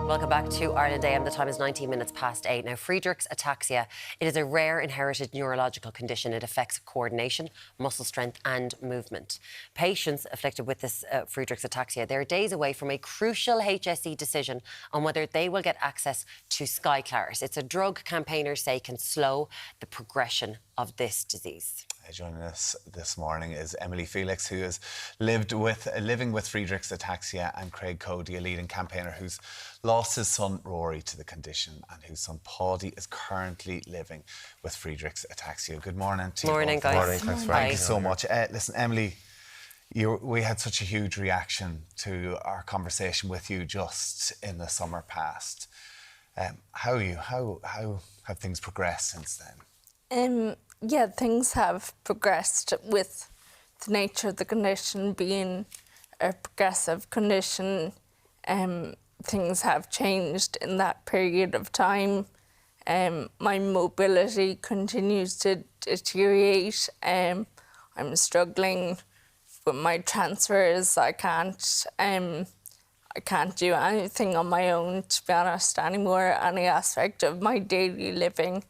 Welcome back to Ireland AM. The time is 19 minutes past 8. Now, Friedreich's ataxia, it is a rare inherited neurological condition. It affects coordination, muscle strength and movement. Patients afflicted with this Friedreich's ataxia, they're days away from a crucial HSE decision on whether they will get access to Skyclarys. It's a drug campaigners say can slow the progression of this disease. Joining us this morning is Emily Felix, who is living with Friedreich's ataxia, and Craig Coady, a leading campaigner who's lost his son Rory to the condition, and whose son Paudie is currently living with Friedreich's ataxia. Good morning to you. Morning, guys. Morning. Thanks for having Thank you so much. Listen, Emily, we had such a huge reaction to our conversation with you just in the summer past. How are you? How have things progressed since then? Yeah, things have progressed with the nature of the condition being a progressive condition. Things have changed in that period of time. My mobility continues to deteriorate. I'm struggling with my transfers. I can't do anything on my own, to be honest, anymore. Any aspect of my daily living.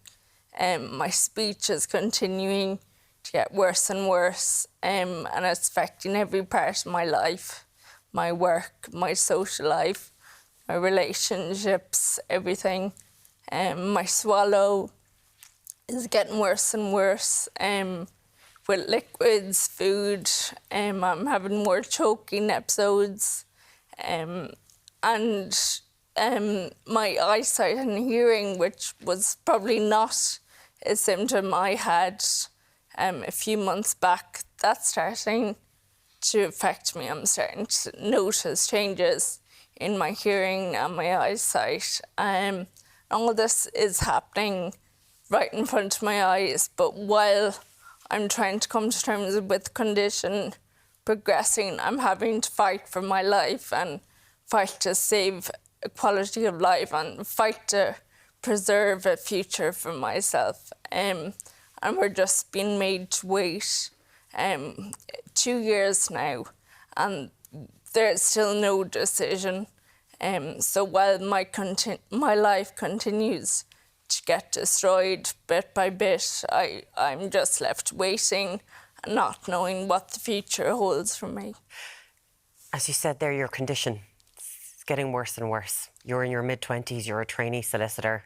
My speech is continuing to get worse and worse, and it's affecting every part of my life, my work, my social life, my relationships, everything. My swallow is getting worse and worse with liquids, food. I'm having more choking episodes, and my eyesight and hearing, which was probably not a symptom I had a few months back, that's starting to affect me. I'm starting to notice changes in my hearing and my eyesight. All this is happening right in front of my eyes, but while I'm trying to come to terms with the condition progressing, I'm having to fight for my life and fight to save a quality of life and fight to preserve a future for myself. And we're just being made to wait 2 years now, and there's still no decision. So while my life continues to get destroyed bit by bit, I'm just left waiting and not knowing what the future holds for me. As you said there, your condition getting worse and worse. You're in your mid-20s, you're a trainee solicitor.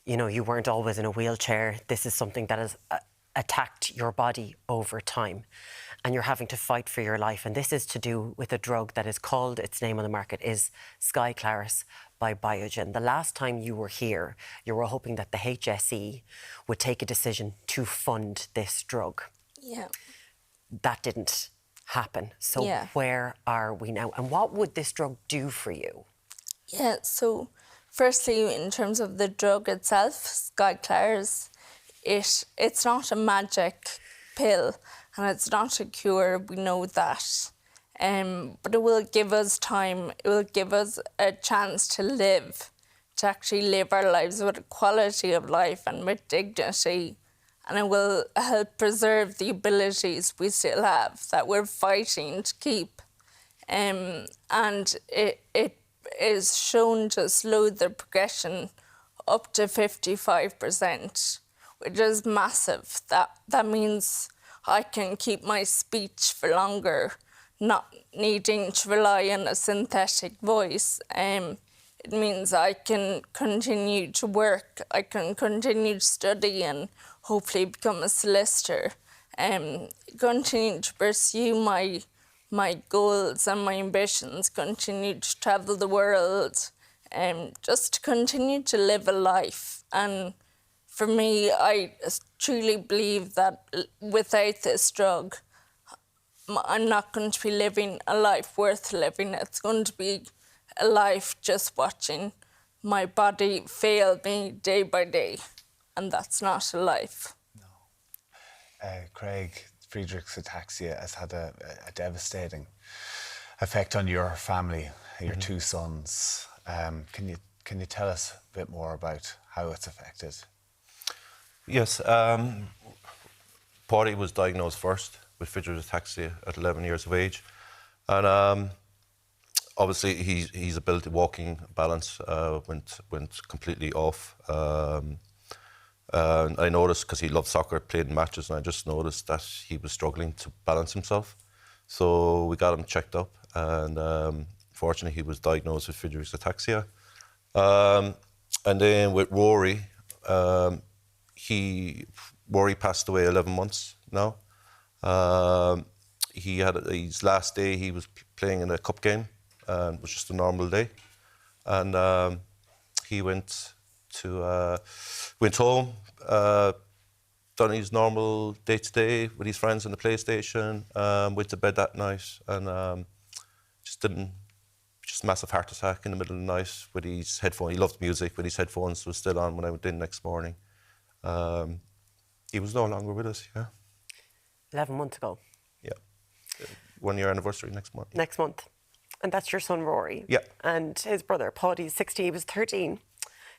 You know, you weren't always in a wheelchair. This is something that has attacked your body over time, and you're having to fight for your life. And this is to do with a drug that is called, its name on the market is Skyclarys by Biogen. The last time you were here, you were hoping that the HSE would take a decision to fund this drug. Yeah. That didn't happen. So where are we now? And what would this drug do for you? Yeah, so firstly, in terms of the drug itself, Skyclarys, it's not a magic pill and it's not a cure, we know that. But it will give us time, it will give us a chance to actually live our lives with a quality of life and with dignity. And it will help preserve the abilities we still have that we're fighting to keep. And it is shown to slow the progression up to 55%, which is massive. That means I can keep my speech for longer, not needing to rely on a synthetic voice. It means I can continue to work, I can continue to study and hopefully become a solicitor, continue to pursue my goals and my ambitions, continue to travel the world, just to continue to live a life. And for me, I truly believe that without this drug, I'm not going to be living a life worth living. It's going to be a life just watching my body fail me day by day, and that's not a life. No. Craig, Friedreich's ataxia has had a devastating effect on your family, your two sons. Can you tell us a bit more about how it's affected? Yes, Paudie was diagnosed first with Friedreich's ataxia at 11 years of age, and obviously his ability walking balance went completely off. And I noticed, because he loved soccer, played in matches, and I just noticed that he was struggling to balance himself. So we got him checked up, and fortunately he was diagnosed with Friedreich's ataxia. And then with Rory, Rory passed away 11 months now. He had his last day, he was playing in a cup game, and it was just a normal day. And he went home, done his normal day-to-day with his friends on the PlayStation, went to bed that night, and just massive heart attack in the middle of the night with his headphones. He loved music, but his headphones was still on when I went in next morning. He was no longer with us, yeah. 11 months ago. Yeah. 1 year anniversary next month. Next month. And that's your son, Rory. Yeah. And his brother, Paudie, is 16. He was 13.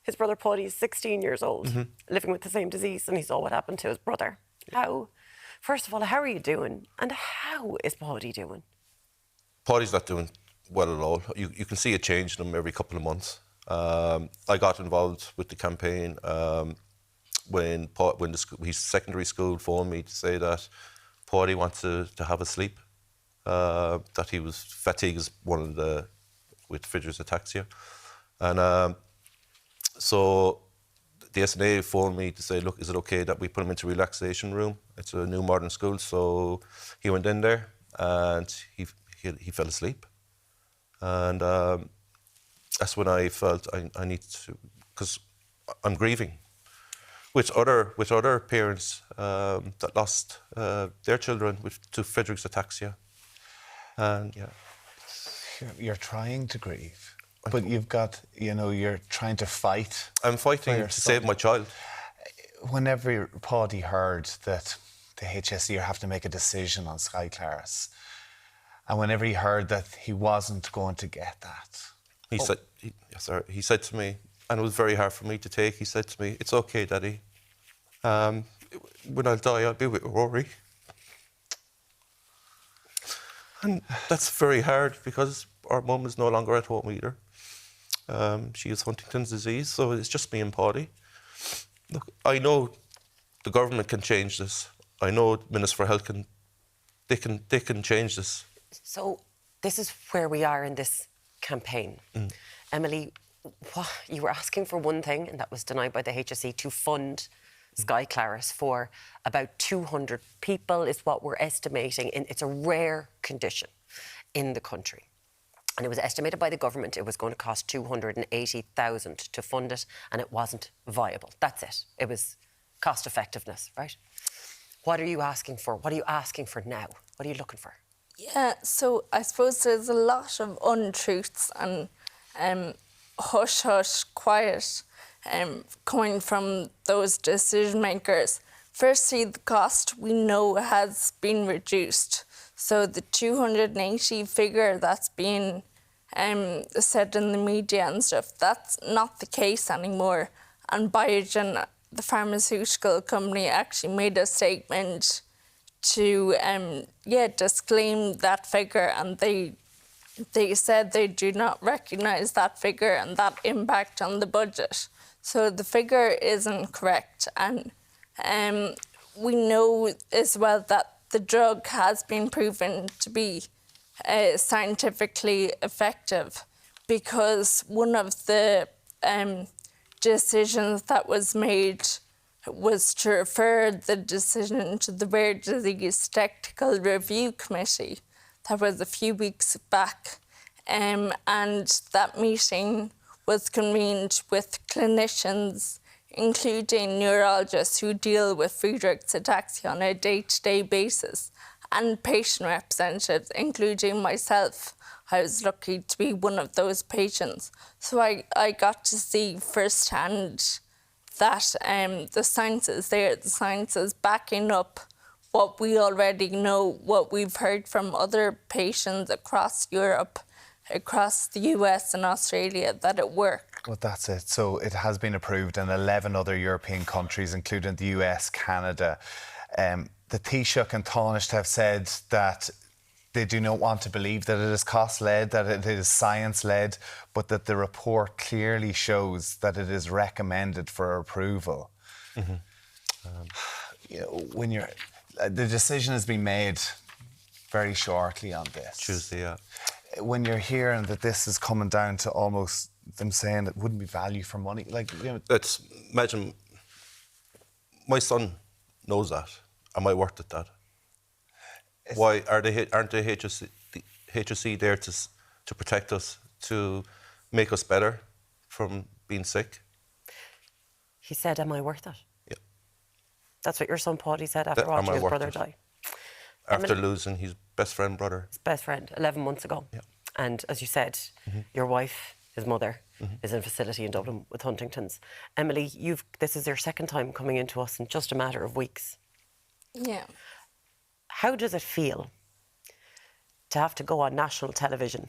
His brother, Paudie, is 16 years old, living with the same disease, and he saw what happened to his brother. First of all, how are you doing? And how is Paudie doing? Paudie's not doing well at all. You can see a change in him every couple of months. I got involved with the campaign when his secondary school phoned me to say that Paudie wanted to have a sleep, that he was fatigue is with Friedreich's ataxia, and so the SNA phoned me to say, look, is it okay that we put him into a relaxation room? It's a new modern school, so he went in there and he fell asleep, and that's when I felt I need to, because I'm grieving with other parents that lost their children to Friedreich's ataxia. And yeah, You're trying to grieve, but you've got, you're trying to fight. I'm fighting to save my child. Whenever Paudie heard that the HSE have to make a decision on Skyclarys, and whenever he heard that he wasn't going to get that, he said to me, and it was very hard for me to take, he said to me, "It's okay, Daddy. When I die, I'll be with Rory." And that's very hard, because our mum is no longer at home either. She has Huntington's disease, so it's just me and Paudie. Look, I know the government can change this. I know the Minister for Health can change this. So this is where we are in this campaign. Emily, you were asking for one thing, and that was denied by the HSE, to fund Skyclarys for about 200 people is what we're estimating. It's a rare condition in the country. And it was estimated by the government it was going to cost 280,000 to fund it, and it wasn't viable. That's it. It was cost effectiveness, right? What are you asking for? What are you asking for now? What are you looking for? Yeah, so I suppose there's a lot of untruths and hush-hush, quiet coming from those decision makers. Firstly, the cost we know has been reduced. So the 280 figure that's been said in the media and stuff, that's not the case anymore. And Biogen, the pharmaceutical company, actually made a statement to disclaim that figure, and they said they do not recognise that figure and that impact on the budget. So the figure isn't correct, and we know as well that the drug has been proven to be scientifically effective, because one of the decisions that was made was to refer the decision to the Rare Disease Technical Review Committee. That was a few weeks back, and that meeting was convened with clinicians, including neurologists who deal with Friedreich's ataxia on a day-to-day basis, and patient representatives, including myself. I was lucky to be one of those patients. So I got to see firsthand that the science is there, the science is backing up what we already know, what we've heard from other patients across Europe, across the US and Australia, that it worked. Well, that's it. So it has been approved in 11 other European countries, including the US, Canada. The Taoiseach and Taoiseach have said that they do not want to believe that it is cost-led, that it is science-led, but that the report clearly shows that it is recommended for approval. You know, when the decision has been made very shortly on this. Tuesday, yeah. When you're hearing that this is coming down to almost them saying it wouldn't be value for money, like, you know, Imagine my son knows that. Am I worth it, Dad? Why aren't the HSE there to protect us, to make us better from being sick? He said, am I worth it? Yeah. That's what your son Paudie said after Am watching I his worth brother it? die. After Emily- losing his best friend brother. His best friend, 11 months ago. Yeah. And as you said, your wife, his mother, is in a facility in Dublin with Huntington's. Emily, this is your second time coming into us in just a matter of weeks. Yeah. How does it feel to have to go on national television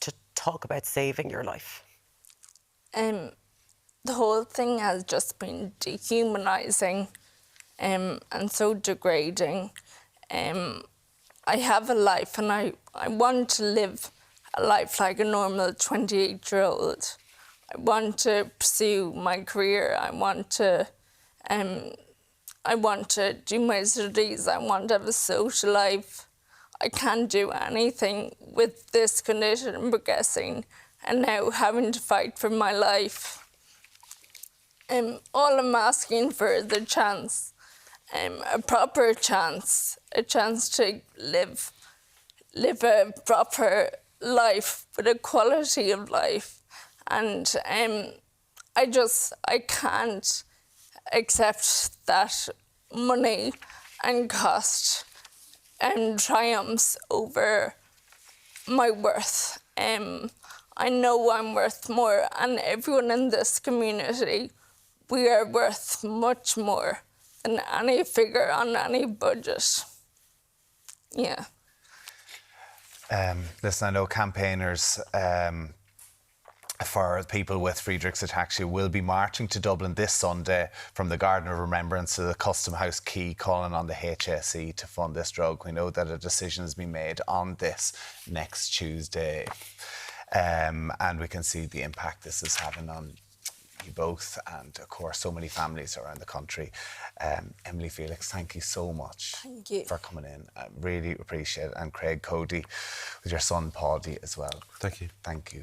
to talk about saving your life? The whole thing has just been dehumanising and so degrading. I have a life and I want to live a life like a normal 28-year-old. I want to pursue my career. I want to do my studies. I want to have a social life. I can't do anything with this condition progressing and now having to fight for my life. All I'm asking for is a chance, a proper chance, a chance to live a proper life with a quality of life. And I can't accept that money and cost triumphs over my worth. I know I'm worth more, and everyone in this community, we are worth much more than any figure on any budget. Yeah. Listen, I know campaigners for people with Friedreich's ataxia will be marching to Dublin this Sunday from the Garden of Remembrance to the Custom House Quay, calling on the HSE to fund this drug. We know that a decision has been made on this next Tuesday, and we can see the impact this is having on you both and, of course, so many families around the country. Emily Felix, thank you so much for coming in. I really appreciate it. And Craig Coady, with your son Paudie as well. Thank you. Thank you.